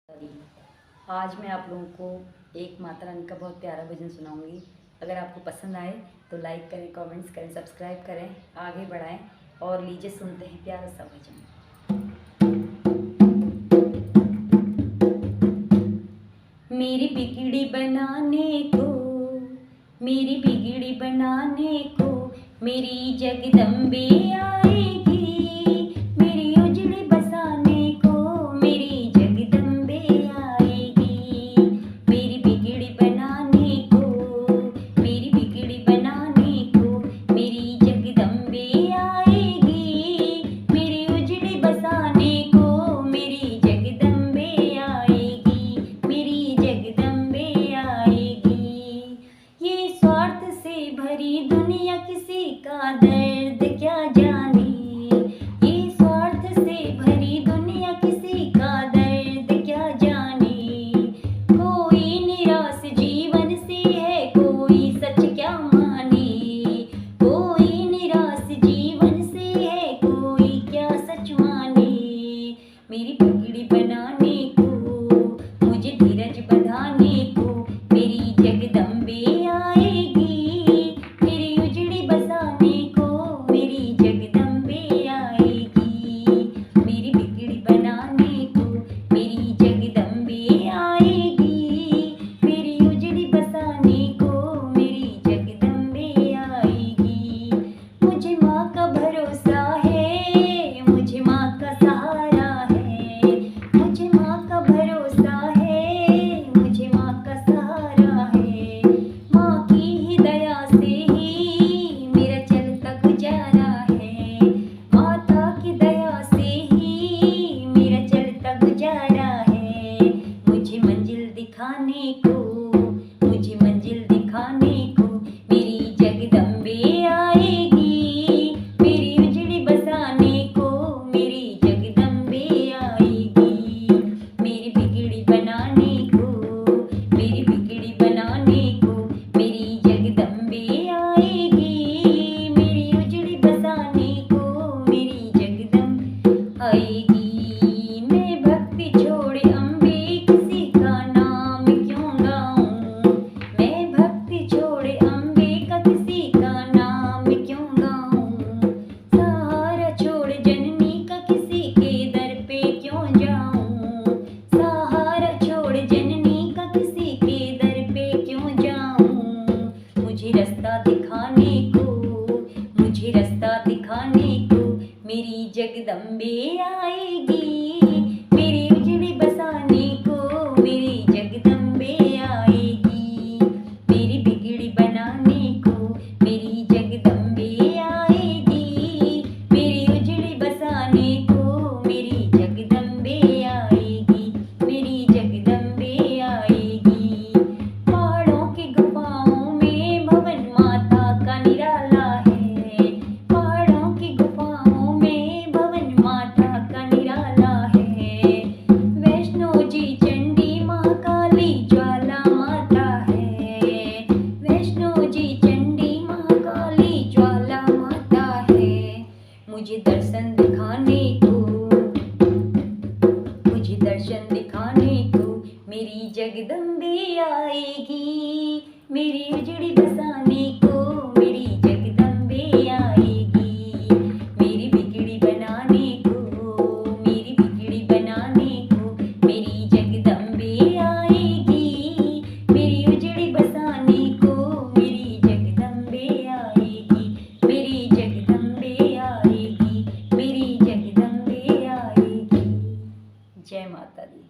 Sorry. आज मैं आप लोगों को एक माता रानी का बहुत प्यारा भजन सुनाऊंगी। अगर आपको पसंद आए तो लाइक करें, कमेंट्स करें, सब्सक्राइब करें, आगे बढ़ाएं। और लीजिए सुनते हैं प्यारा सा भजन। मेरी बिगड़ी बनाने को, मेरी बिगड़ी बनाने को मेरी जगदम्बे आएगी। मेरी उजड़ी बसाने को मेरी जगदम्बे आएगी। मेरी बिगड़ी बनाने को, मेरी बिगड़ी बनाने को मेरी जगदम्बे आएगी। मेरी उजड़ी बसाने को मेरी जगदम्बे आएगी। मेरी जगदम्बे आएगी। ये स्वार्थ से भरी दुनिया किसी का दर्द क्या जाने। ये स्वार्थ से भरी दुनिया किसी का दर्द क्या जाने। कोई निराश जीवन से है, कोई सच क्या माने। कोई निराश जीवन से है, कोई क्या सच माने। मेरी बिगड़ी बनाने को, मुझे धीरज बंधाने को मेरी जगदम्बे आएगी। मेरी उजड़ी बसाने को मेरी जगदम्बे आएगी। मेरी बिगड़ी बनाने को मेरी जगदम्बे आएगी। मेरी उजड़ी बसाने को मेरी जगदम्बे आएगी। मुझे माँ का भरोसा है, मुझे माँ का सहारा है। मुझे माँ का भरोसा है, मुझे माँ का सहारा है। माँ की ही दया से ही मेरा चलता गुजारा है। माता की दया से ही मेरा चलता गुजारा है। मुझे मंजिल दिखाने को, मुझे मंजिल दिखाने को मेरी जगदम्बे आएगी। मेरी उजड़ी बसाने को मेरी जगदम्बे आएगी। मेरी बिगड़ी बनाने को, मेरी बिगड़ी बनाने को मेरी जगदम्बे आएगी। मेरी उजड़ी बसाने को मेरी जगदम्बे आएगी। मैं भक्ति छोड़े अम्बे किसी का नाम क्यों गाऊं। मैं भक्ति छोड़े अम्बे का किसी का नाम क्यों गाऊं। सहारा छोड़ जननी का किसी के दर पे क्यों जाऊं। सहारा छोड़ जननी का किसी के दर पे क्यों जाऊं। मुझे रास्ता दिखाने को, मुझे रास्ता दिखाने को मेरी जगदम्बे आएगी। मेरी उजड़ी बसाने को मेरी जगदम्बे आएगी। मेरी बिगड़ी बनाने को मेरी जगदम्बे आएगी। मेरी उजड़ी बसाने को मेरी जगदम्बे आएगी। मेरी जगदम्बे आएगी। पहाड़ों की गुफाओं में भवन माता का निराला है। पहाड़ों की गुफाओं में भवन माता का निराला है। वैष्णो जी चंडी महाकाली ज्वाला माता है। वैष्णो जी चंडी महाकाली ज्वाला माता है। मुझे दर्शन दिखाने को, मुझे दर्शन दिखाने को मेरी जगदम्बे आएगी। मेरी उजड़ी बसाने को मेरी जगदम्बे आएगी। मेरी बिगड़ी बनाने को, मेरी बिगड़ी बनाने को मेरी जगदम्बे आएगी। मेरी उजड़ी बसाने को मेरी जगदम्बे आएगी। मेरी जगदम्बे आएगी। मेरी जगदम्बे आएगी। जय माता दी।